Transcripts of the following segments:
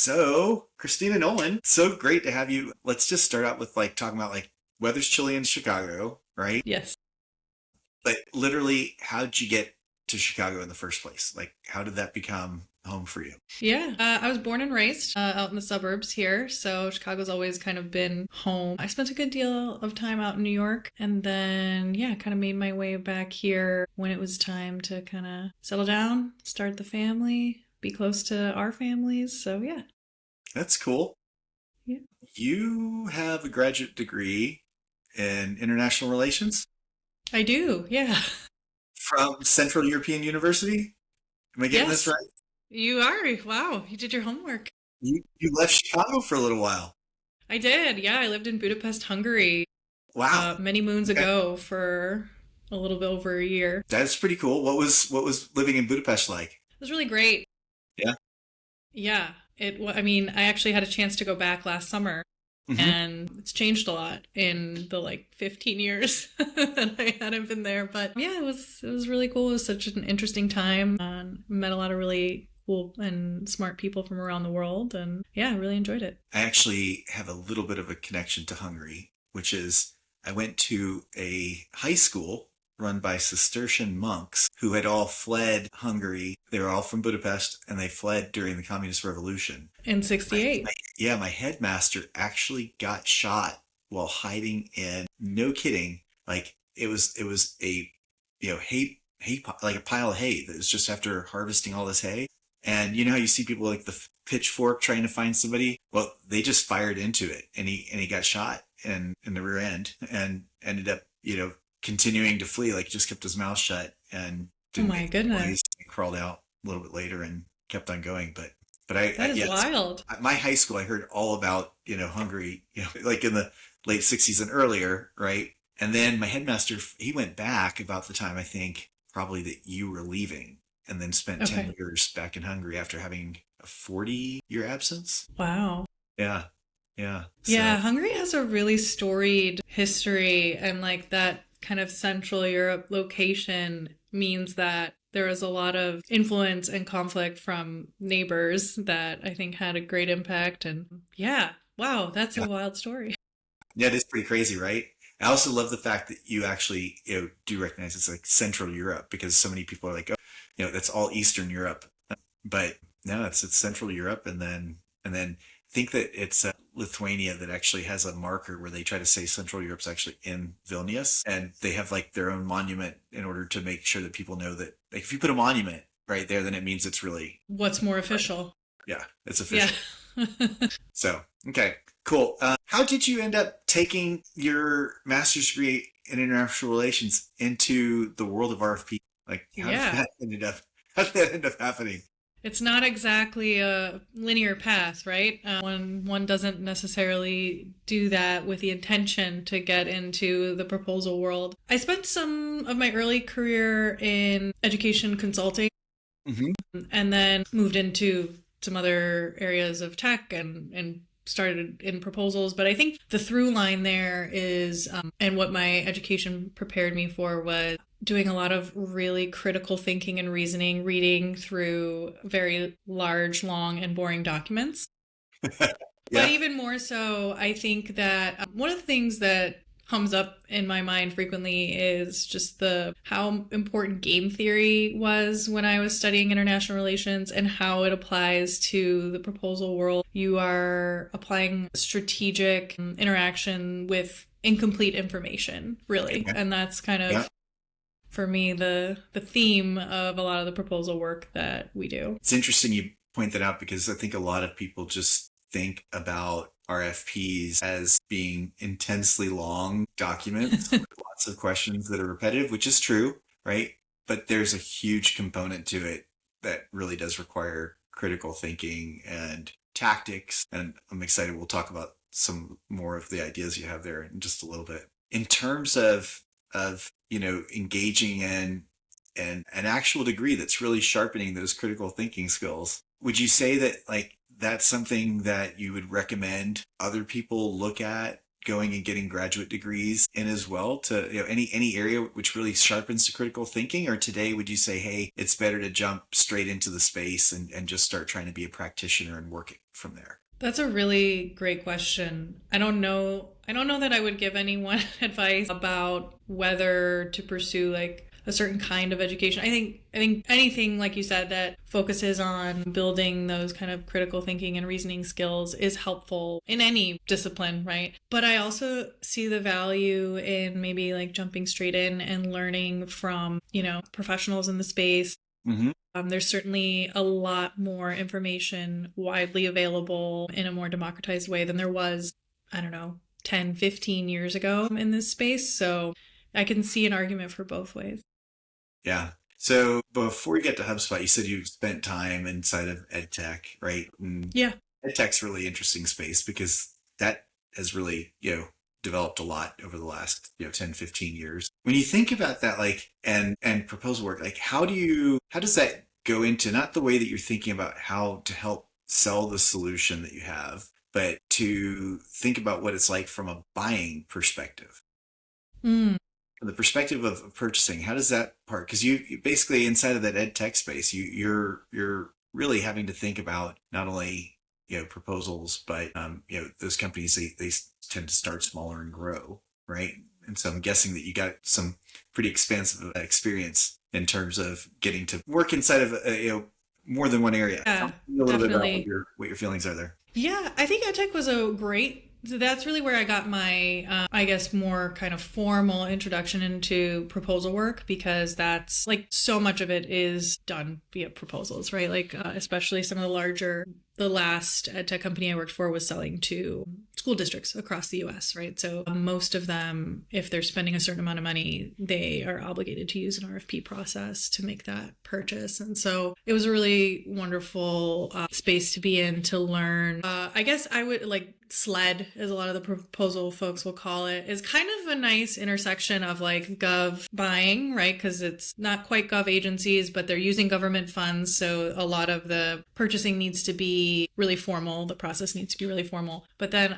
So, Kristina Nolan, so great to have you. Let's just start out with talking about weather's chilly in Chicago, right? Yes. But literally, how did you get to Chicago in the first place? Like, how did that become home for you? Yeah. I was born and raised out in the suburbs here. So Chicago's always kind of been home. I spent a good deal of time out in New York and then, yeah, kind of made my way back here when it was time to kind of settle down, start the family, be close to our families. So, yeah. That's cool. Yeah. You have a graduate degree in international relations I do. Yeah. from Central European University. Am I getting this Yes. right? You are. Wow. You did your homework. You left Chicago for a little while. I did. Yeah. I lived in Budapest, Hungary Wow. many moons Okay. ago for a little bit over a year. That's pretty cool. What was living in Budapest like? It was really great. Yeah. Yeah, I mean, I actually had a chance to go back last summer, Hmm. and it's changed a lot in the 15 years that I hadn't been there. But yeah, it was really cool. It was such an interesting time. Met a lot of really cool and smart people from around the world, and yeah, I really enjoyed it. I actually have a little bit of a connection to Hungary, which is I went to a high school run by Cistercian monks who had all fled Hungary. They were all from Budapest and they fled during the Communist Revolution. In My, '68. yeah, my headmaster actually got shot while hiding in, no kidding, it was a, like a pile of hay that was just after harvesting all this hay. And you know how you see people like the pitchfork trying to find somebody? Well, they just fired into it and he got shot in the rear end and ended up, continuing to flee, like he just kept his mouth shut and Oh didn't make my any goodness, noise. He crawled out a little bit later and kept on going. But that is yes, wild. at my high school, I heard all about, Hungary, like in the late 60s and earlier, right? And then my headmaster, he went back about the time, I think, probably that you were leaving, and then spent 10 Okay. years back in Hungary after having a 40-year absence. Wow. Yeah. Yeah. So, Yeah, Hungary has a really storied history, and that kind of Central Europe location means that there was a lot of influence and conflict from neighbors that I think had a great impact. And yeah, wow, that's yeah. a wild story. Yeah, it is pretty crazy, right? I also love the fact that you actually, do recognize it's like Central Europe because so many people are like, oh, that's all Eastern Europe. But no, it's Central Europe, and then think that it's Lithuania that actually has a marker where they try to say Central Europe's actually in Vilnius, and they have like their own monument in order to make sure that people know that, like, if you put a monument right there, then it means it's really What's more right. official? Yeah, it's Yeah. official. So okay, cool. How did you end up taking your master's degree in international relations into the world of RFP? Like, how did Yeah. that how did that end up happening? It's not exactly a linear path, right? One doesn't necessarily do that with the intention to get into the proposal world. I spent some of my early career in education consulting Hmm. and then moved into some other areas of tech and started in proposals. But I think the through line there is, and what my education prepared me for was doing a lot of really critical thinking and reasoning, reading through very large, long, and boring documents. But Yeah. even more so, I think that one of the things that comes up in my mind frequently is just the how important game theory was when I was studying international relations and how it applies to the proposal world. You are applying strategic interaction with incomplete information, really. Okay. And that's kind Yeah. of for me the theme of a lot of the proposal work that we do. It's interesting you point that out because I think a lot of people just think about RFPs as being intensely long documents with lots of questions that are repetitive, which is true, right? But there's a huge component to it that really does require critical thinking and tactics. And I'm excited we'll talk about some more of the ideas you have there in just a little bit. In terms of engaging in an actual degree that's really sharpening those critical thinking skills, would you say that that's something that you would recommend other people look at going and getting graduate degrees in as well, to any area which really sharpens the critical thinking? Or today would you say, hey, it's better to jump straight into the space and just start trying to be a practitioner and work from there? That's a really great question. I don't know. I don't know that I would give anyone advice about whether to pursue like a certain kind of education. I think anything like you said that focuses on building those kind of critical thinking and reasoning skills is helpful in any discipline, right? But I also see the value in maybe like jumping straight in and learning from, professionals in the space. Mm-hmm. There's certainly a lot more information widely available in a more democratized way than there was, I don't know, 10, 15 years ago in this space. So I can see an argument for both ways. Yeah. So before you get to HubSpot, you said you spent time inside of ed tech, right? And Yeah. ed tech's a really interesting space because that has really, developed a lot over the last, 10, 15 years. When you think about that, like, and proposal work, like, how does that go into not the way that you're thinking about how to help sell the solution that you have, but to think about what it's like from a buying perspective? Mm. From the perspective of purchasing, how does that part? Because you basically inside of that ed tech space, you're really having to think about not only proposals, but those companies they tend to start smaller and grow, right? And so I'm guessing that you got some pretty expansive experience in terms of getting to work inside of more than one area. Tell Yeah, me a little bit about definitely. what your feelings are there. Yeah, I think EdTech was a great. So that's really where I got my, I guess, more kind of formal introduction into proposal work because that's like so much of it is done via proposals, right? Like, especially some of the last EdTech company I worked for was selling to school districts across the US, right? So most of them, if they're spending a certain amount of money, they are obligated to use an RFP process to make that purchase. And so it was a really wonderful space to be in to learn. I guess I would like SLED, as a lot of the proposal folks will call it, is kind of a nice intersection of like gov buying, right? Because it's not quite gov agencies, but they're using government funds. So a lot of the purchasing needs to be really formal. The process needs to be really formal. But then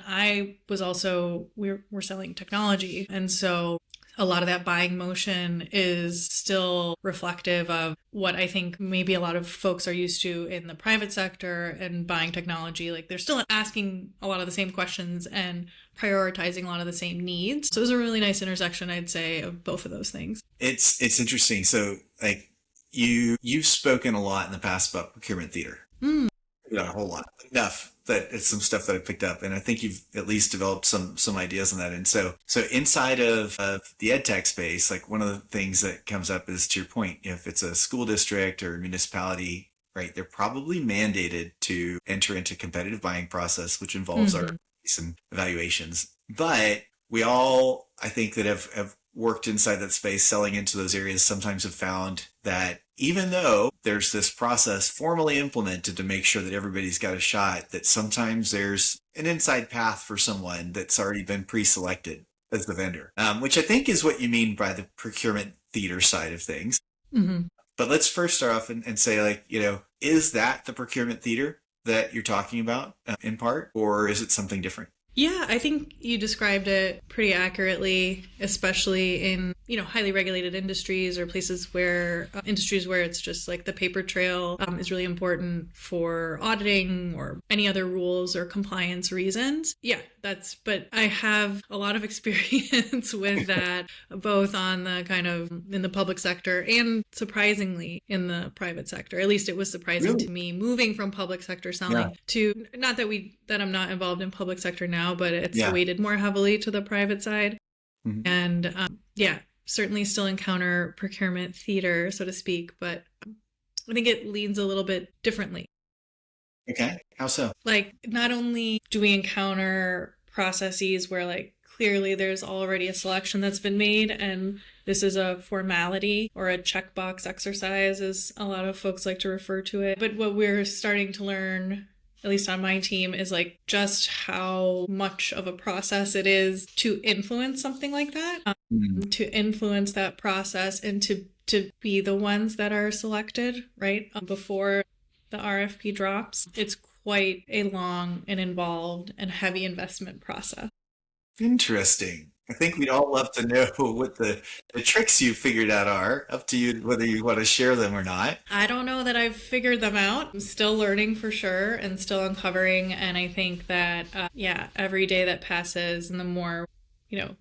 we're selling technology. And so a lot of that buying motion is still reflective of what I think maybe a lot of folks are used to in the private sector and buying technology. Like they're still asking a lot of the same questions and prioritizing a lot of the same needs. So it was a really nice intersection, I'd say, of both of those things. It's interesting. So like you've spoken a lot in the past about procurement theater. Mm. Not a whole lot, enough that it's some stuff that I picked up, and I think you've at least developed some ideas on that. And so inside of the ed tech space, like one of the things that comes up is, to your point, if it's a school district or municipality, right, they're probably mandated to enter into competitive buying process, which involves our some evaluations. But we all, I think, that have worked inside that space selling into those areas sometimes have found that even though there's this process formally implemented to make sure that everybody's got a shot, that sometimes there's an inside path for someone that's already been pre-selected as the vendor, which I think is what you mean by the procurement theater side of things. Mm-hmm. But let's first start off and say, like, is that the procurement theater that you're talking about in part, or is it something different? Yeah, I think you described it pretty accurately, especially in, highly regulated industries or places where industries where it's just like the paper trail is really important for auditing or any other rules or compliance reasons. Yeah, but I have a lot of experience with that, both on the kind of in the public sector and surprisingly in the private sector. At least it was surprising to me moving from public sector selling to, not that I'm not involved in public sector now, but it's weighted more heavily to the private side. Mm-hmm. And certainly still encounter procurement theater, so to speak, but I think it leans a little bit differently. Okay. How so? Like, not only do we encounter processes where like clearly there's already a selection that's been made and this is a formality or a checkbox exercise, as a lot of folks like to refer to it. But what we're starting to learn, at least on my team, is like just how much of a process it is to influence something like that, to influence that process and to be the ones that are selected, right, before the RFP drops. It's quite a long and involved and heavy investment process. Interesting. I think we'd all love to know what the tricks you figured out are. Up to you whether you want to share them or not. I don't know that I've figured them out. I'm still learning for sure and still uncovering. And I think that, yeah, every day that passes and the more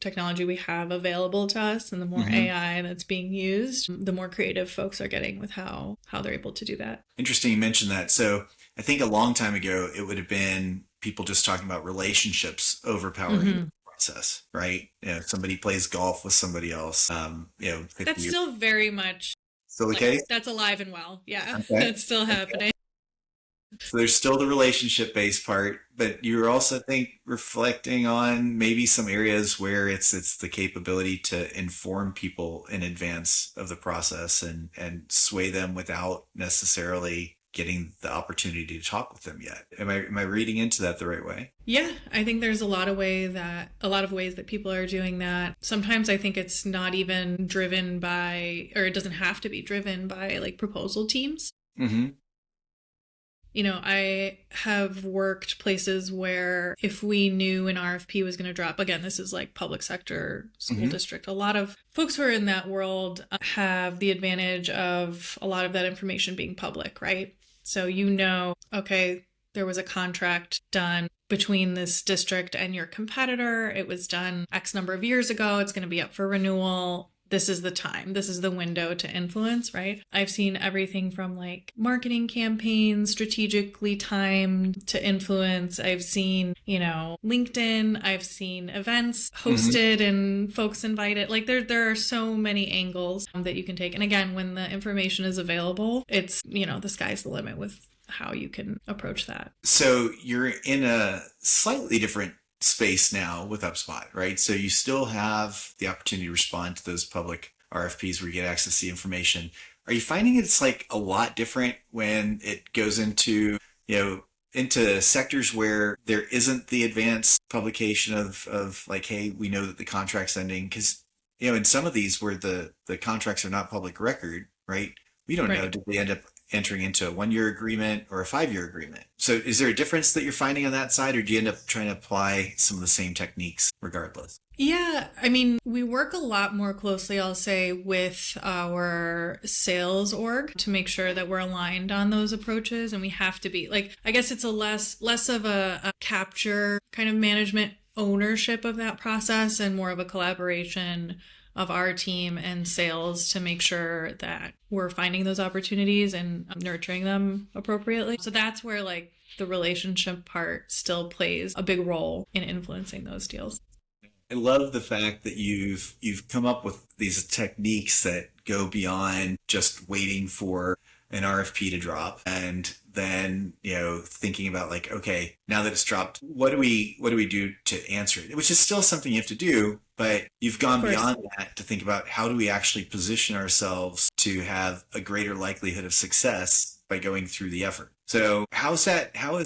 technology we have available to us and the more Hmm. AI that's being used, the more creative folks are getting with how they're able to do that. Interesting you mentioned that. So I think a long time ago, it would have been people just talking about relationships overpowering the Hmm. process, right? Somebody plays golf with somebody else. Could That's be still very much still the like case. that's alive and well. Yeah, Okay. that's still happening. So there's still the relationship based part, but you're also, I think, reflecting on maybe some areas where it's the capability to inform people in advance of the process and sway them without necessarily getting the opportunity to talk with them yet. Am I reading into that the right way? Yeah, I think there's a lot of ways that people are doing that. Sometimes I think it's not even driven by, or it doesn't have to be driven by like proposal teams. Mm-hmm. I have worked places where if we knew an RFP was going to drop, again, this is like public sector school Mm-hmm. district. A lot of folks who are in that world have the advantage of a lot of that information being public, right? So, okay, there was a contract done between this district and your competitor. It was done X number of years ago. It's going to be up for renewal. This is the time. This is the window to influence, right? I've seen everything from like marketing campaigns strategically timed to influence. I've seen, LinkedIn. I've seen events Mm-hmm. hosted and folks invited. Like there are so many angles that you can take. And again, when the information is available, it's, the sky's the limit with how you can approach that. So you're in a slightly different space now with HubSpot, right? So you still have the opportunity to respond to those public RFPs where you get access to the information. Are you finding it's like a lot different when it goes into sectors where there isn't the advanced publication of like, hey, we know that the contract's ending? Because, in some of these where the contracts are not public record, right? We don't know, Right. did they end up entering into a 1 year agreement or a 5 year agreement? So is there a difference that you're finding on that side, or do you end up trying to apply some of the same techniques regardless? Yeah, I mean, we work a lot more closely, I'll say, with our sales org to make sure that we're aligned on those approaches. And we have to be like, I guess it's a less of a capture kind of management ownership of that process and more of a collaboration of our team and sales to make sure that we're finding those opportunities and nurturing them appropriately. So that's where like the relationship part still plays a big role in influencing those deals. I love the fact that you've come up with these techniques that go beyond just waiting for an RFP to drop and then thinking about like, okay, now that it's dropped, what do we do to answer it, which is still something you have to do, but you've Of gone course. beyond that to think about how do we actually position ourselves to have a greater likelihood of success by going through the effort. So how has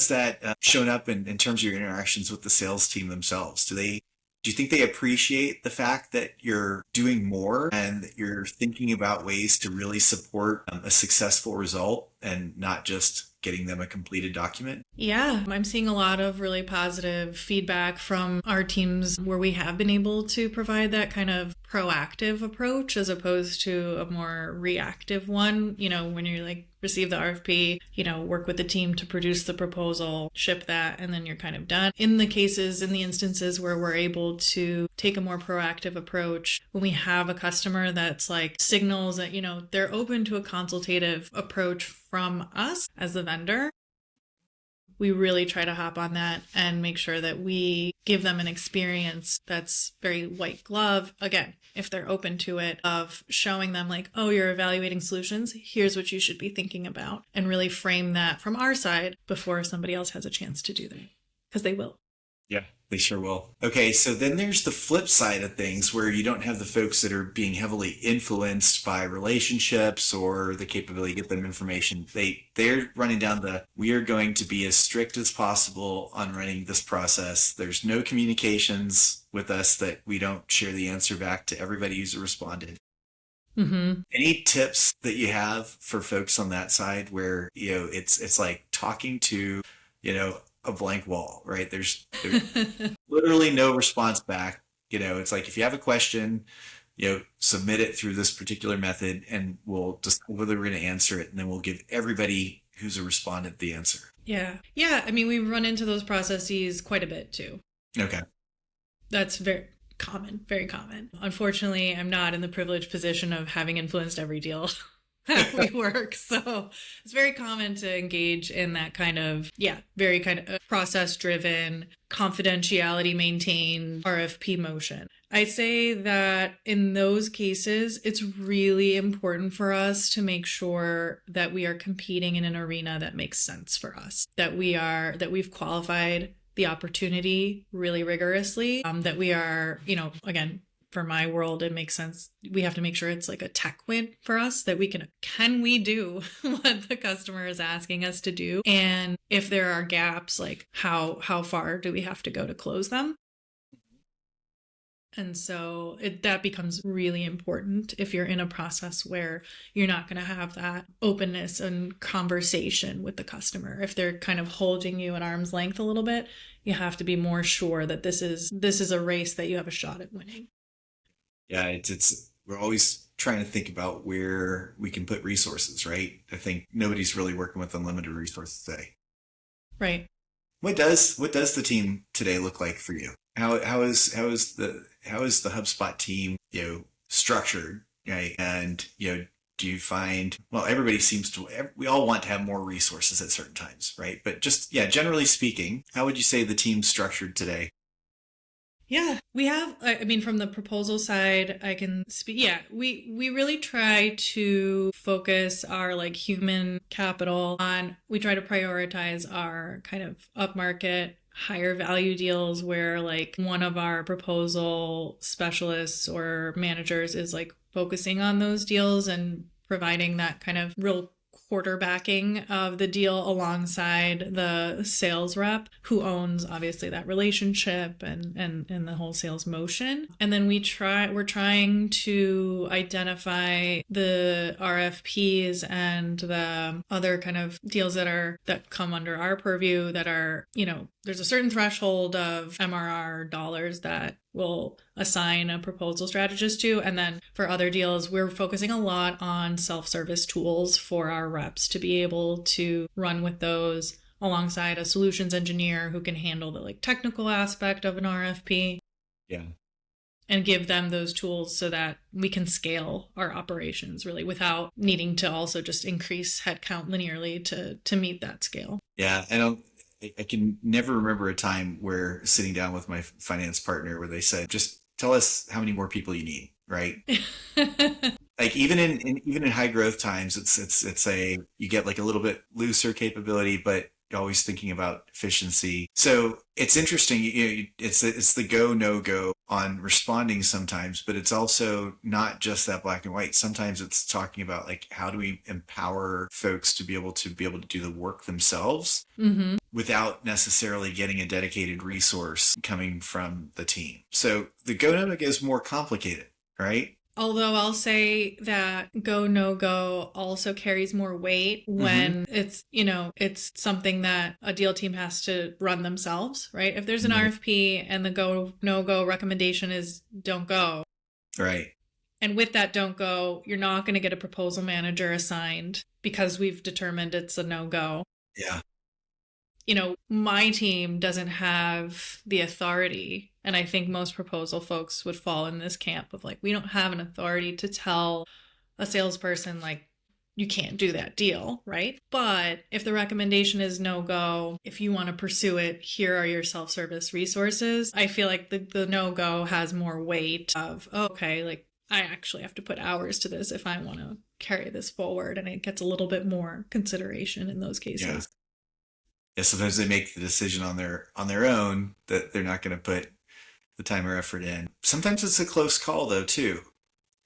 that shown up in terms of your interactions with the sales team themselves? Do you think they appreciate the fact that you're doing more and that you're thinking about ways to really support a successful result and not just getting them a completed document? Yeah, I'm seeing a lot of really positive feedback from our teams where we have been able to provide that kind of proactive approach as opposed to a more reactive one. When you like receive the RFP, work with the team to produce the proposal, ship that, and then you're kind of done. In the instances where we're able to take a more proactive approach, when we have a customer that's like signals that, they're open to a consultative approach from us as the vendor, we really try to hop on that and make sure that we give them an experience that's very white glove. Again, if they're open to it, of showing them like, oh, you're evaluating solutions. Here's what you should be thinking about, and really frame that from our side before somebody else has a chance to do that, because they will. Yeah, they sure will. Okay, so then there's the flip side of things where you don't have the folks that are being heavily influenced by relationships or the capability to get them information. They're running down we are going to be as strict as possible on running this process. There's no communications with us that we don't share the answer back to everybody who's responded. Mm-hmm. Any tips that you have for folks on that side where, it's like talking to, a blank wall, right? There's literally no response back. It's like, if you have a question, submit it through this particular method and we'll decide whether we're going to answer it. And then we'll give everybody who's a respondent the answer. Yeah. Yeah. I mean, we run into those processes quite a bit too. Okay. That's very common, very common. Unfortunately, I'm not in the privileged position of having influenced every deal that we work. So it's very common to engage in that kind of, very kind of process driven, confidentiality maintained RFP motion. I say that in those cases, it's really important for us to make sure that we are competing in an arena that makes sense for us, that we've qualified the opportunity really rigorously, that we are, again, for my world, it makes sense. We have to make sure it's like a tech win for us, that can we do what the customer is asking us to do? And if there are gaps, like how far do we have to go to close them? And so that becomes really important if you're in a process where you're not going to have that openness and conversation with the customer. If they're kind of holding you at arm's length a little bit, you have to be more sure that this is a race that you have a shot at winning. Yeah, it's we're always trying to think about where we can put resources, right? I think nobody's really working with unlimited resources today. Right. What does the team today look like for you? How is the HubSpot team, structured, right? And do you find, well, we all want to have more resources at certain times, right? But just, generally speaking, how would you say the team's structured today? Yeah, we have, I mean, from the proposal side, I can speak. Yeah, we really try to focus our like human capital on, we try to prioritize our kind of upmarket, higher value deals where like one of our proposal specialists or managers is like focusing on those deals and providing that kind of real quarterbacking of the deal alongside the sales rep who owns obviously that relationship and the whole sales motion. And then we're trying to identify the RFPs and the other kind of deals that come under our purview that are, there's a certain threshold of MRR dollars that we'll assign a proposal strategist to. And then for other deals, we're focusing a lot on self-service tools for our reps to be able to run with those alongside a solutions engineer who can handle the like technical aspect of an RFP. Yeah. And give them those tools so that we can scale our operations really without needing to also just increase headcount linearly to meet that scale. Yeah. I can never remember a time where sitting down with my finance partner where they said, just tell us how many more people you need, right? Like even in high growth times, it's you get like a little bit looser capability, but you're always thinking about efficiency. So it's interesting. It's the go, no go on responding sometimes, but it's also not just that black and white. Sometimes it's talking about like, how do we empower folks to be able to do the work themselves without necessarily getting a dedicated resource coming from the team. So the go, no go is more complicated, right? Although I'll say that go, no go also carries more weight when it's something that a deal team has to run themselves, right? If there's an RFP and the go, no go recommendation is don't go. Right. And with that don't go, you're not going to get a proposal manager assigned because we've determined it's a no go. Yeah. My team doesn't have the authority. And I think most proposal folks would fall in this camp of like, we don't have an authority to tell a salesperson, like, you can't do that deal, right? But if the recommendation is no go, if you want to pursue it, here are your self-service resources. I feel like the no go has more weight of, okay, like I actually have to put hours to this if I want to carry this forward. And it gets a little bit more consideration in those cases. Yeah, sometimes they make the decision on their own that they're not going to put the time or effort in. Sometimes it's a close call though too.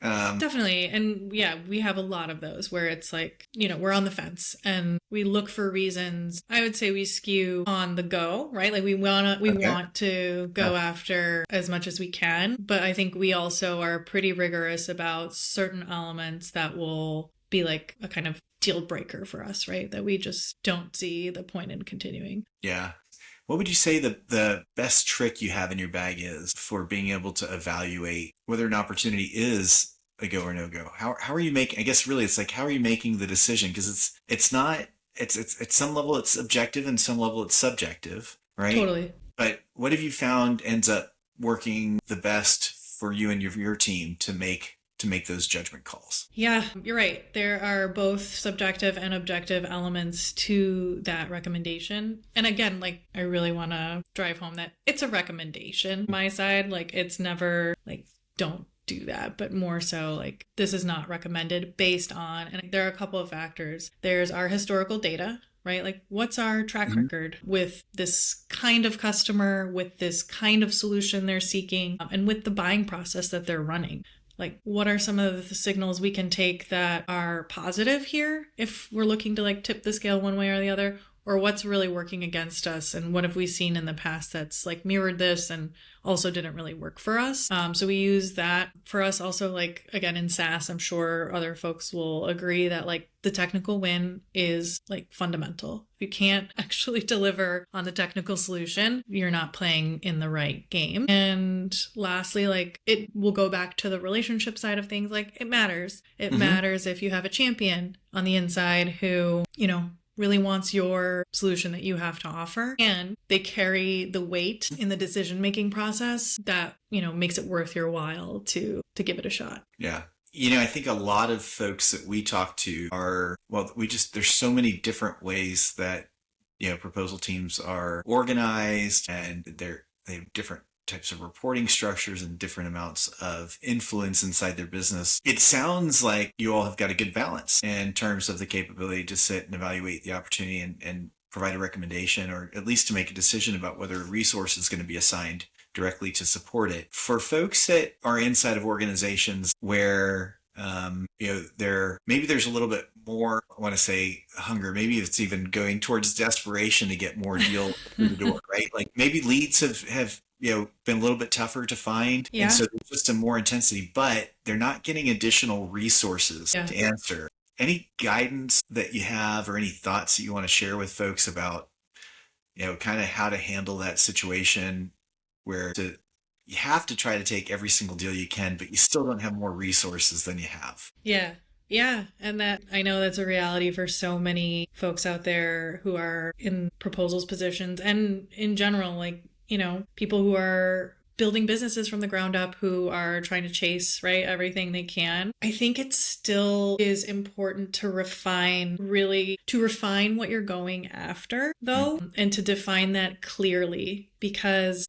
Definitely. And yeah, we have a lot of those where it's like, we're on the fence and we look for reasons. I would say we skew on the go, right? Like we want to go after as much as we can. But I think we also are pretty rigorous about certain elements that will be like a kind of deal breaker for us, right? That we just don't see the point in continuing. Yeah. What would you say the best trick you have in your bag is for being able to evaluate whether an opportunity is a go or no go? How are you making, I guess really it's like, how are you making the decision? Because it's not, it's at some level it's objective and some level it's subjective, right? Totally. But what have you found ends up working the best for you and your team to make those judgment calls? Yeah, you're right. There are both subjective and objective elements to that recommendation. And again, like I really want to drive home that it's a recommendation. My side, like it's never like don't do that, but more so like this is not recommended based on, and there are a couple of factors. There's our historical data, right? Like what's our track record with this kind of customer, with this kind of solution they're seeking, and with the buying process that they're running. Like, what are some of the signals we can take that are positive here if we're looking to like tip the scale one way or the other? Or what's really working against us? And what have we seen in the past that's like mirrored this and also didn't really work for us? So we use that for us also, like, again, in SaaS, I'm sure other folks will agree that like the technical win is like fundamental. If you can't actually deliver on the technical solution, you're not playing in the right game. And lastly, like it will go back to the relationship side of things. Like it matters. It matters if you have a champion on the inside who, you know, really wants your solution that you have to offer, and they carry the weight in the decision-making process that, you know, makes it worth your while to give it a shot. Yeah. You know, I think a lot of folks that we talk to are, well, there's so many different ways that, you know, proposal teams are organized, and they have different types of reporting structures and different amounts of influence inside their business. It sounds like you all have got a good balance in terms of the capability to sit and evaluate the opportunity and provide a recommendation, or at least to make a decision about whether a resource is going to be assigned directly to support it. For folks that are inside of organizations where you know, maybe there's a little bit more, I want to say hunger, maybe it's even going towards desperation to get more deal through the door, right? Like maybe leads have you know, been a little bit tougher to find. Yeah. And so there's just a more intensity, but they're not getting additional resources to answer. Any guidance that you have or any thoughts that you want to share with folks about, you know, kind of how to handle that situation where you have to try to take every single deal you can, but you still don't have more resources than you have? Yeah. Yeah. And that I know that's a reality for so many folks out there who are in proposals positions and in general, like, you know, people who are building businesses from the ground up, who are trying to chase, right, everything they can. I think it still is important to refine what you're going after, though, and to define that clearly, because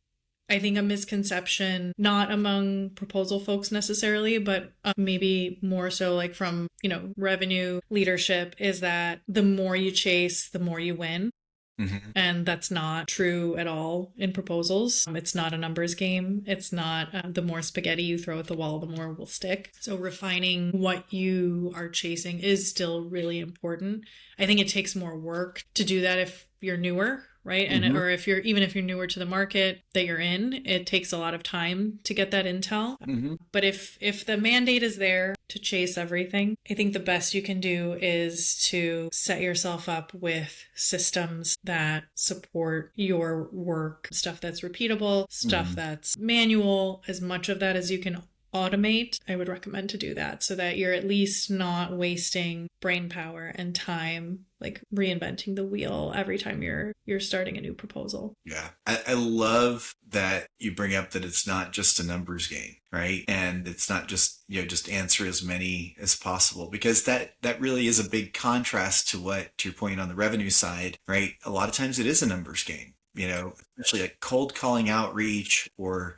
I think a misconception, not among proposal folks necessarily, but maybe more so like from, you know, revenue leadership, is that the more you chase, the more you win. And that's not true at all in proposals. It's not a numbers game. It's not the more spaghetti you throw at the wall, the more will stick. So refining what you are chasing is still really important. I think it takes more work to do that if you're newer, right? And or if you're newer to the market that you're in, it takes a lot of time to get that intel. But if the mandate is there to chase everything, I think the best you can do is to set yourself up with systems that support your work, stuff that's repeatable, stuff that's manual, as much of that as you can automate. I would recommend to do that so that you're at least not wasting brain power and time, like reinventing the wheel every time you're starting a new proposal. Yeah. I love that you bring up that it's not just a numbers game, right? And it's not just, you know, just answer as many as possible, because that really is a big contrast to your point on the revenue side, right? A lot of times it is a numbers game, you know, especially like cold calling outreach, or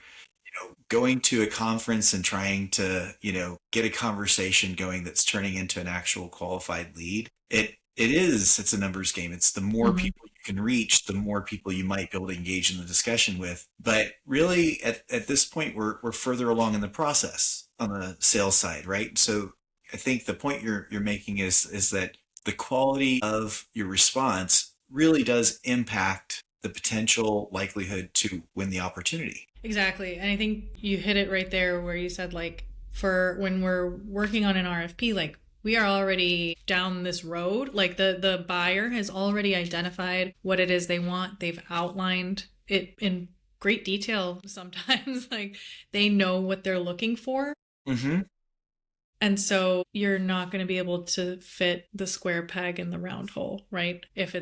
going to a conference and trying to, you know, get a conversation going that's turning into an actual qualified lead. It's a numbers game. It's the more people you can reach, the more people you might be able to engage in the discussion with. But really at this point, we're further along in the process on the sales side, right? So I think the point you're making is that the quality of your response really does impact the potential likelihood to win the opportunity. Exactly. And I think you hit it right there where you said, like, for when we're working on an RFP, like, we are already down this road. Like the buyer has already identified what it is they want. They've outlined it in great detail sometimes. Like they know what they're looking for. Mm-hmm. And so you're not going to be able to fit the square peg in the round hole, right? If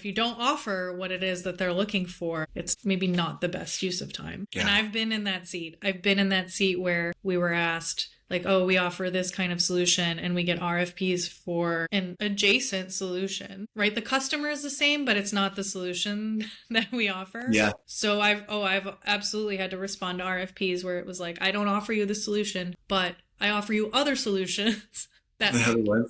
you don't offer what it is that they're looking for, it's maybe not the best use of time. Yeah. And I've been in that seat. I've been in that seat where we were asked, like, oh, we offer this kind of solution and we get RFPs for an adjacent solution, right? The customer is the same, but it's not the solution that we offer. Yeah. So I've absolutely had to respond to RFPs where it was like, I don't offer you the solution, but I offer you other solutions that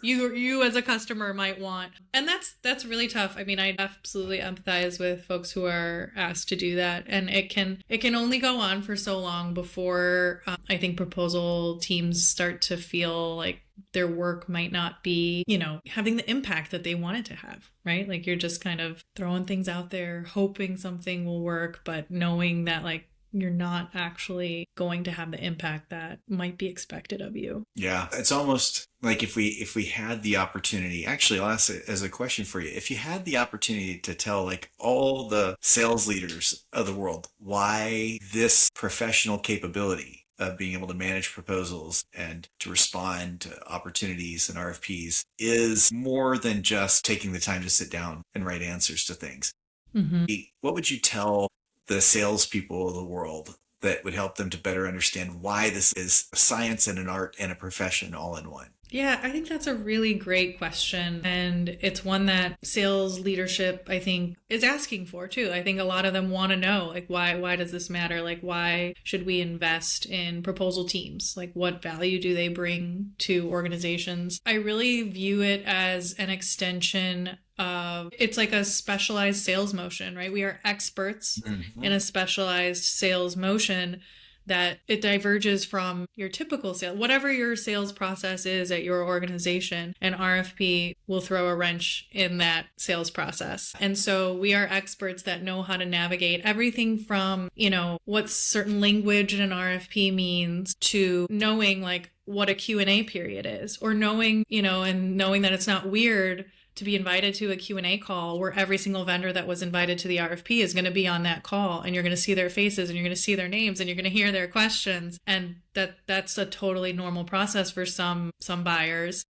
you as a customer might want. And that's really tough. I mean, I absolutely empathize with folks who are asked to do that. And it can only go on for so long before I think proposal teams start to feel like their work might not be, having the impact that they want it to have, right? Like you're just kind of throwing things out there, hoping something will work, but knowing that like you're not actually going to have the impact that might be expected of you. Yeah. It's almost like if we had the opportunity, actually, I'll ask it as a question for you. If you had the opportunity to tell like all the sales leaders of the world why this professional capability of being able to manage proposals and to respond to opportunities and RFPs is more than just taking the time to sit down and write answers to things. Mm-hmm. What would you tell the salespeople of the world that would help them to better understand why this is a science and an art and a profession all in one? Yeah, I think that's a really great question. And it's one that sales leadership, I think, is asking for too. I think a lot of them want to know, like, why does this matter? Like, why should we invest in proposal teams? Like, what value do they bring to organizations? I really view it as an extension of, it's like a specialized sales motion, right? We are experts in a specialized sales motion that it diverges from your typical sale. Whatever your sales process is at your organization, an RFP will throw a wrench in that sales process. And so we are experts that know how to navigate everything from, what certain language in an RFP means to knowing like what a Q&A period is, or knowing, and knowing that it's not weird to be invited to a Q&A call where every single vendor that was invited to the RFP is going to be on that call, and you're going to see their faces and you're going to see their names and you're going to hear their questions. And that's a totally normal process for some buyers.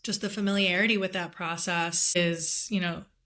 Just the familiarity with that process is,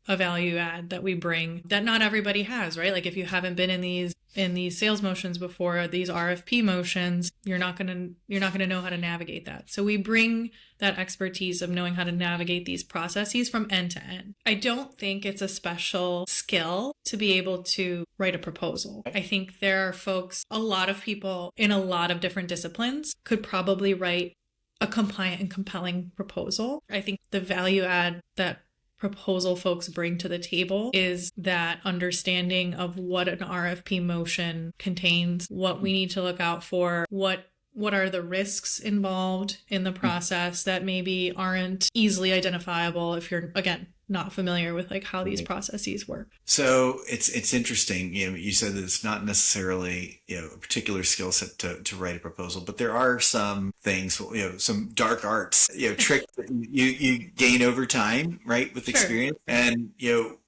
a value add that we bring that not everybody has, right? Like if you haven't been in these sales motions before, these RFP motions, you're not going to know how to navigate that. So we bring that expertise of knowing how to navigate these processes from end to end. I don't think it's a special skill to be able to write a proposal. I think there are folks, a lot of people in a lot of different disciplines could probably write a compliant and compelling proposal. I think the value add that proposal folks bring to the table is that understanding of what an RFP motion contains, what we need to look out for, what are the risks involved in the process that maybe aren't easily identifiable if you're, again, not familiar with like how these processes work. So it's interesting. You said that it's not necessarily, a particular skill set to write a proposal, but there are some things, some dark arts, tricks that you gain over time, right? With experience. Sure. And,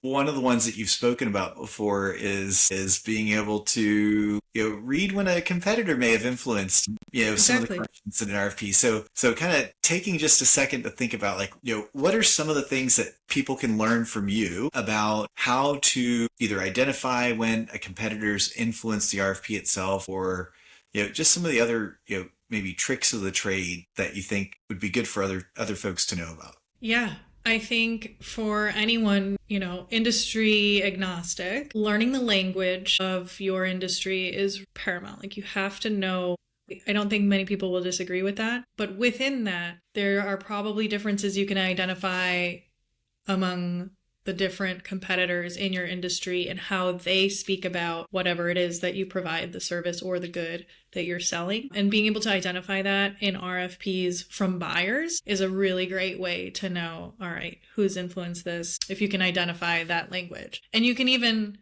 one of the ones that you've spoken about before is being able to, read when a competitor may have influenced, exactly. Some of the questions in an RFP. So kind of taking just a second to think about like, what are some of the things that people can learn from you about how to either identify when a competitor's influenced the RFP itself, or, just some of the other, maybe tricks of the trade that you think would be good for other folks to know about? Yeah. I think for anyone, industry agnostic, learning the language of your industry is paramount. Like you have to know. I don't think many people will disagree with that. But within that, there are probably differences you can identify among the different competitors in your industry and how they speak about whatever it is that you provide, the service or the good that you're selling. And being able to identify that in RFPs from buyers is a really great way to know, all right, who's influenced this, if you can identify that language. And you can even,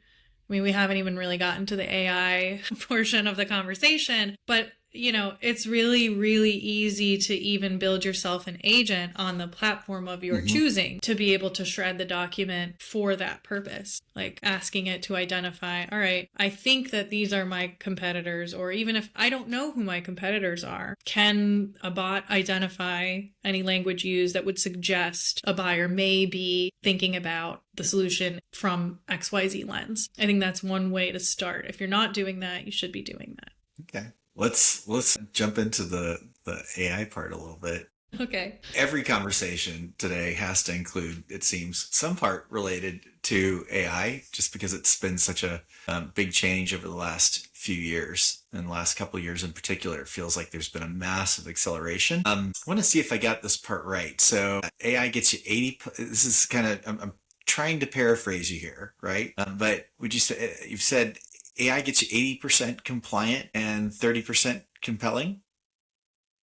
we haven't even really gotten to the AI portion of the conversation, but it's really, really easy to even build yourself an agent on the platform of your choosing to be able to shred the document for that purpose. Like asking it to identify, all right, I think that these are my competitors, or even if I don't know who my competitors are, can a bot identify any language used that would suggest a buyer may be thinking about the solution from XYZ lens? I think that's one way to start. If you're not doing that, you should be doing that. Okay. Let's jump into the AI part a little bit. Okay. Every conversation today has to include, it seems, some part related to AI, just because it's been such a big change over the last few years, and the last couple of years in particular. It feels like there's been a massive acceleration. I want to see if I got this part right. So AI gets you 80. This is kind of, I'm trying to paraphrase you here, right? But would you say, you've said AI gets you 80% compliant and 30% compelling?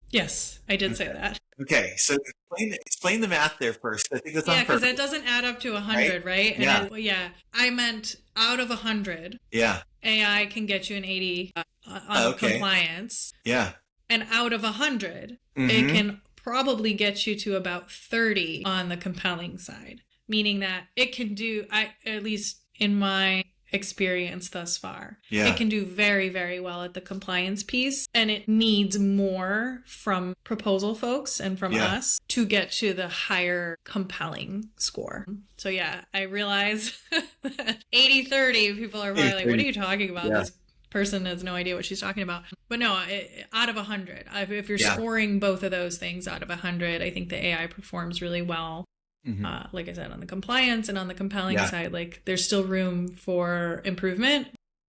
Yes, I did say that. Okay, so explain the math there first. I think that's on Yeah, because purpose, that doesn't add up to 100, right? Yeah. And yeah, I meant out of 100, Yeah. AI can get you an 80 on Okay. compliance. Yeah. And out of 100, it Mhm. can probably get you to about 30 on the compelling side, meaning that it can do, at least in my experience thus far, Yeah. it can do very, very well at the compliance piece, and it needs more from proposal folks and from Yeah. us to get to the higher compelling score. So yeah, I realize that 80-30 people are probably like, what are you talking about? Yeah. This person has no idea what she's talking about. But no, out of 100, if you're Yeah. scoring both of those things out of 100, I think the AI performs really well. Mhm. Like I said, on the compliance and on the compelling Yeah. side, like there's still room for improvement.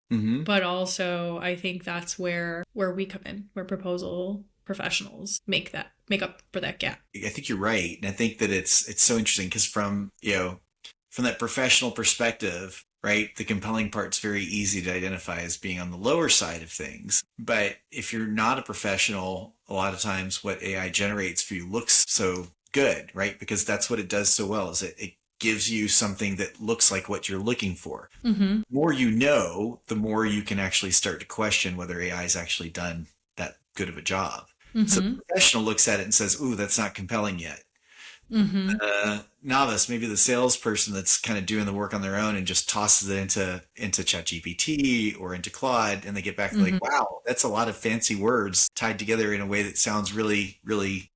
Mhm. But also I think that's where we come in, where proposal professionals make up for that gap. I think you're right, and I think that it's so interesting because from that professional perspective, right, the compelling part's very easy to identify as being on the lower side of things. But if you're not a professional, a lot of times what AI generates for you looks so good, right? Because that's what it does so well, is it gives you something that looks like what you're looking for. Mm-hmm. The more you know, the more you can actually start to question whether AI's actually done that good of a job. So the Mm-hmm. professional looks at it and says, ooh, that's not compelling yet. Mm-hmm. Novice, maybe the salesperson that's kind of doing the work on their own and just tosses it into ChatGPT or into Claude, and they get back Mm-hmm. like, wow, that's a lot of fancy words tied together in a way that sounds really, really,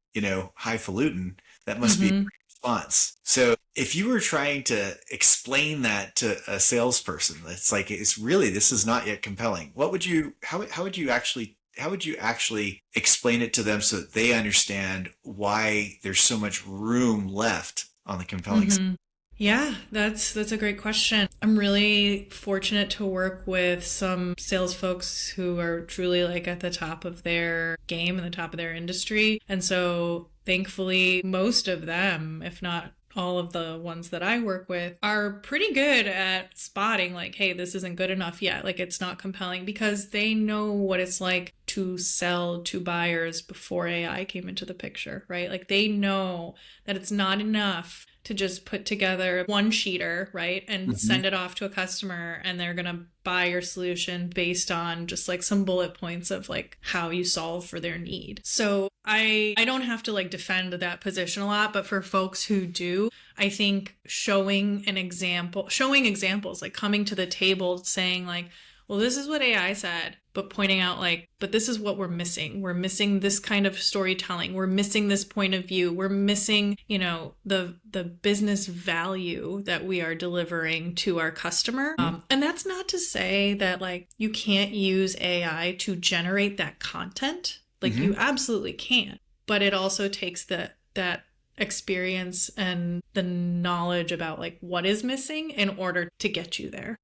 highfalutin. That must be a Mm-hmm. great response. So if you were trying to explain that to a salesperson, it's like, this is not yet compelling. How would you actually explain it to them so that they understand why there's so much room left on the compelling side? Mm-hmm. Yeah, that's a great question. I'm really fortunate to work with some sales folks who are truly like at the top of their game and the top of their industry. And so thankfully, most of them, if not all of the ones that I work with, are pretty good at spotting like, hey, this isn't good enough yet. Like it's not compelling, because they know what it's like to sell to buyers before AI came into the picture, right? Like they know that it's not enough to just put together one sheeter, right, and send it off to a customer, and they're going to buy your solution based on just like some bullet points of like how you solve for their need. So I don't have to like defend that position a lot, but for folks who do, I think showing examples, like coming to the table saying like, well, this is what AI said, but pointing out like, but this is what we're missing. We're missing this kind of storytelling. We're missing this point of view. We're missing, the business value that we are delivering to our customer. And that's not to say that like you can't use AI to generate that content. Like you absolutely can, but it also takes that experience and the knowledge about like what is missing in order to get you there.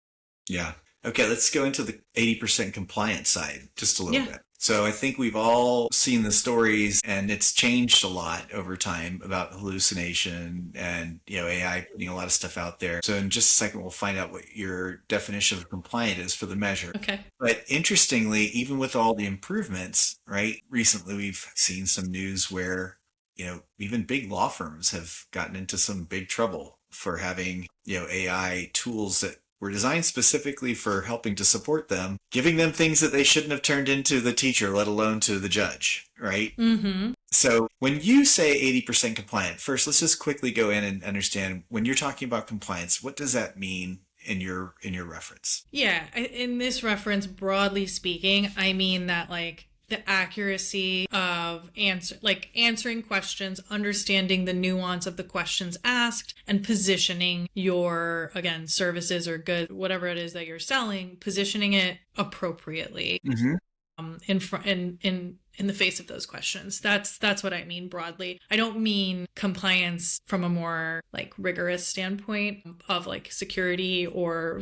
Yeah. Okay, let's go into the 80% compliance side just a little Yeah. bit. So I think we've all seen the stories, and it's changed a lot over time about hallucination and, AI putting a lot of stuff out there. So in just a second, we'll find out what your definition of compliant is for the measure. Okay. But interestingly, even with all the improvements, right, recently we've seen some news where, even big law firms have gotten into some big trouble for having, AI tools that were designed specifically for helping to support them, giving them things that they shouldn't have turned into the teacher, let alone to the judge, right? Mm-hmm. So when you say 80% compliant, first, let's just quickly go in and understand when you're talking about compliance, what does that mean in your reference? Yeah, in this reference, broadly speaking, I mean that like the accuracy of answering questions, understanding the nuance of the questions asked, and positioning your, again, services or goods, whatever it is that you're selling, positioning it appropriately Mm-hmm. in front in the face of those questions. That's what I mean broadly. I don't mean compliance from a more like rigorous standpoint of like security or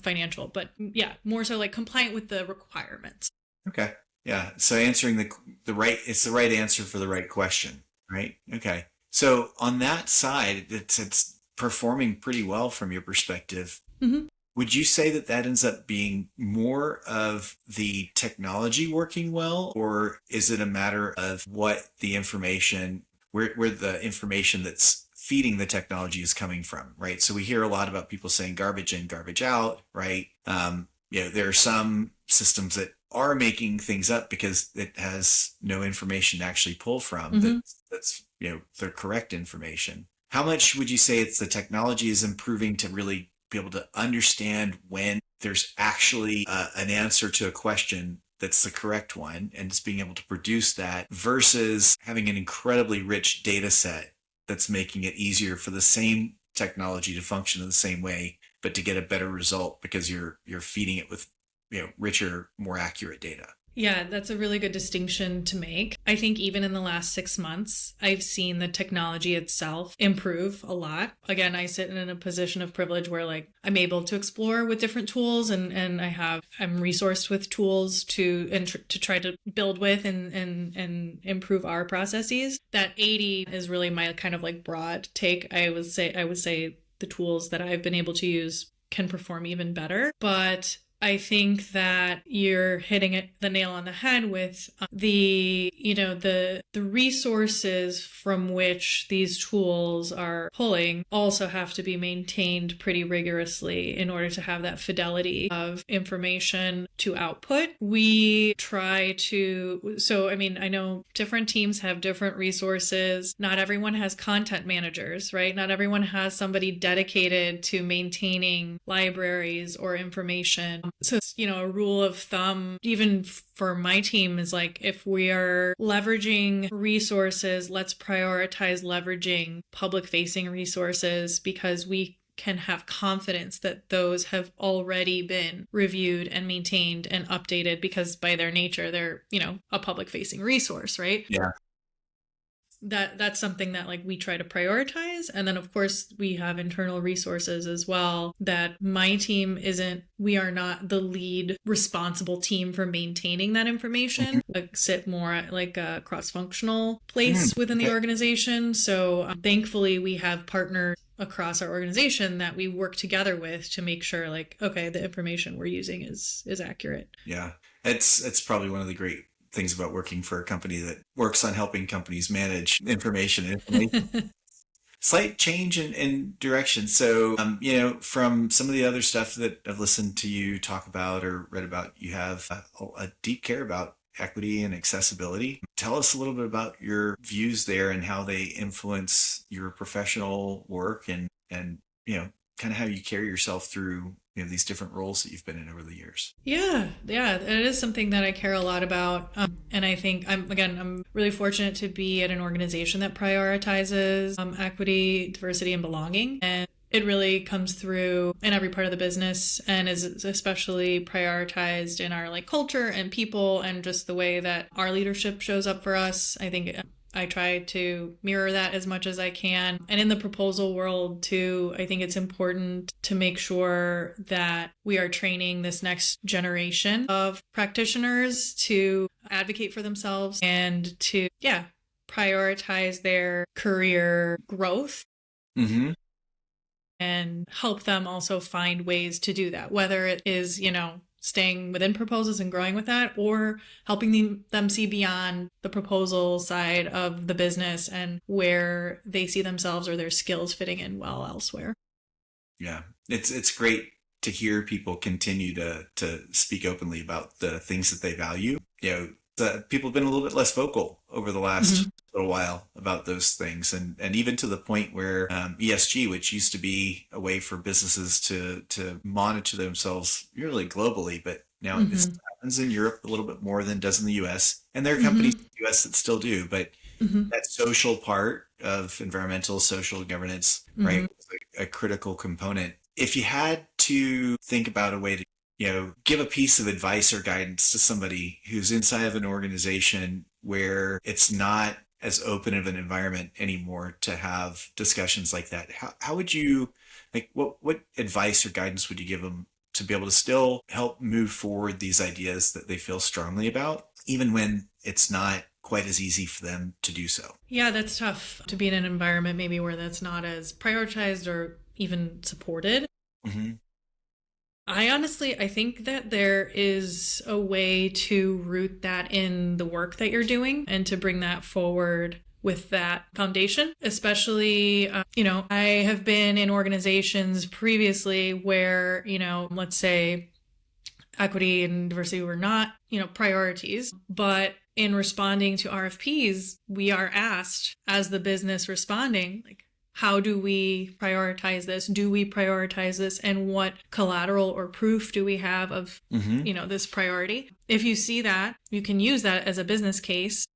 financial, but yeah, more so like compliant with the requirements. Okay. Yeah. So answering it's the right answer for the right question, right? Okay. So on that side, it's performing pretty well from your perspective. Mm-hmm. Would you say that ends up being more of the technology working well, or is it a matter of what the information, where the information that's feeding the technology is coming from, right? So we hear a lot about people saying garbage in, garbage out, right? There are some systems that are making things up because it has no information to actually pull from. Mm-hmm. That's the correct information. How much would you say it's the technology is improving to really be able to understand when there's actually an answer to a question that's the correct one, and just being able to produce that versus having an incredibly rich data set that's making it easier for the same technology to function in the same way, but to get a better result because you're feeding it with richer, more accurate data? Yeah, that's a really good distinction to make. I think even in the last 6 months, I've seen the technology itself improve a lot. Again, I sit in a position of privilege where like I'm able to explore with different tools and I'm resourced with tools to try to build with and improve our processes. That 80 is really my kind of like broad take. I would say the tools that I've been able to use can perform even better, but I think that you're hitting the nail on the head with the resources from which these tools are pulling also have to be maintained pretty rigorously in order to have that fidelity of information to output. We try to, so I mean, I know different teams have different resources. Not everyone has content managers, right? Not everyone has somebody dedicated to maintaining libraries or information. So, a rule of thumb, even for my team, is like, if we are leveraging resources, let's prioritize leveraging public-facing resources because we can have confidence that those have already been reviewed and maintained and updated because by their nature, they're, a public-facing resource, right? Yeah. That's something that like we try to prioritize. And then of course we have internal resources as well that my team we are not the lead responsible team for maintaining that information. Like sit more at like a cross-functional place within the organization. So thankfully we have partners across our organization that we work together with to make sure like, okay, the information we're using is accurate. Yeah. It's probably one of the great things about working for a company that works on helping companies manage information. Slight change in direction. So, from some of the other stuff that I've listened to you talk about or read about, you have a deep care about equity and accessibility. Tell us a little bit about your views there and how they influence your professional work and kind of how you carry yourself through these different roles that you've been in over the years. Yeah, it is something that I care a lot about. And I think I'm really fortunate to be at an organization that prioritizes equity, diversity, and belonging. And it really comes through in every part of the business and is especially prioritized in our like culture and people and just the way that our leadership shows up for us. I think I try to mirror that as much as I can. And in the proposal world too, I think it's important to make sure that we are training this next generation of practitioners to advocate for themselves and to, prioritize their career growth. Mm-hmm. And help them also find ways to do that, whether it is, staying within proposals and growing with that, or helping them see beyond the proposal side of the business and where they see themselves or their skills fitting in well elsewhere. Yeah, it's great to hear people continue to speak openly about the things that they value. People have been a little bit less vocal over the last little while about those things, and even to the point where ESG, which used to be a way for businesses to monitor themselves really globally, but now it happens in Europe a little bit more than it does in the US. And there are companies in the US that still do, but that social part of environmental, social governance, right, was a critical component. If you had to think about a way to give a piece of advice or guidance to somebody who's inside of an organization where it's not as open of an environment anymore to have discussions like that, how would you, like, what advice or guidance would you give them to be able to still help move forward these ideas that they feel strongly about, even when it's not quite as easy for them to do so? Yeah, that's tough to be in an environment maybe where that's not as prioritized or even supported. I think that there is a way to root that in the work that you're doing and to bring that forward with that foundation. Especially, I have been in organizations previously where, let's say equity and diversity were not, priorities, but in responding to RFPs, we are asked as the business responding, like, how do we prioritize this? Do we prioritize this? And what collateral or proof do we have of, this priority? If you see that, you can use that as a business case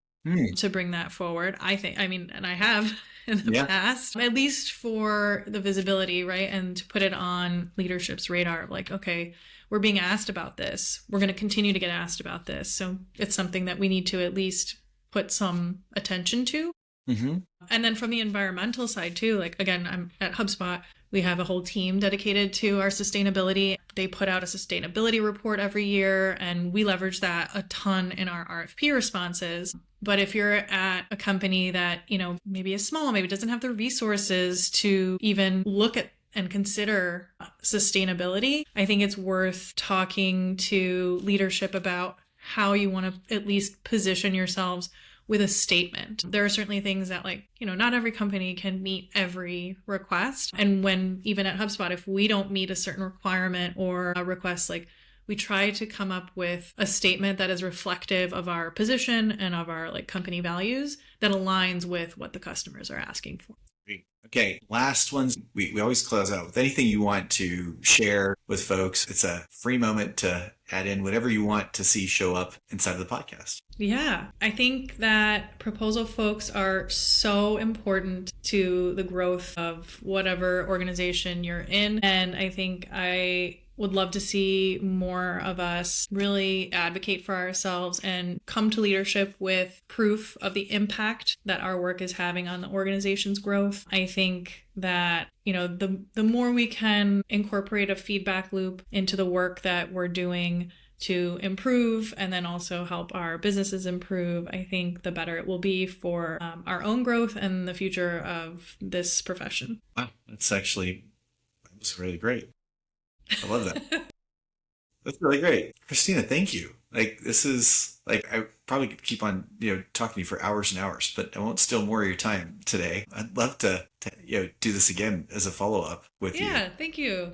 to bring that forward. And I have in the past, at least for the visibility, right? And to put it on leadership's radar, like, okay, we're being asked about this. We're going to continue to get asked about this. So it's something that we need to at least put some attention to. And then from the environmental side too, like, again, I'm at HubSpot. We have a whole team dedicated to our sustainability. They put out a sustainability report every year, and we leverage that a ton in our RFP responses. But if you're at a company that, maybe is small, maybe doesn't have the resources to even look at and consider sustainability, I think it's worth talking to leadership about how you want to at least position yourselves with a statement. There are certainly things that, like, not every company can meet every request. And when, even at HubSpot, if we don't meet a certain requirement or a request, like, we try to come up with a statement that is reflective of our position and of our, like, company values that aligns with what the customers are asking for. Okay, last ones. We always close out with anything you want to share with folks. It's a free moment to add in whatever you want to see show up inside of the podcast. Yeah, I think that proposal folks are so important to the growth of whatever organization you're in. And I think I would love to see more of us really advocate for ourselves and come to leadership with proof of the impact that our work is having on the organization's growth. I think that, the more we can incorporate a feedback loop into the work that we're doing to improve and then also help our businesses improve, I think the better it will be for our own growth and the future of this profession. Wow, that was really great. I love that. That's really great. Kristina, thank you. Like, this is, like, I probably could keep on, talking to you for hours and hours, but I won't steal more of your time today. I'd love to do this again as a follow-up with you. Yeah, thank you.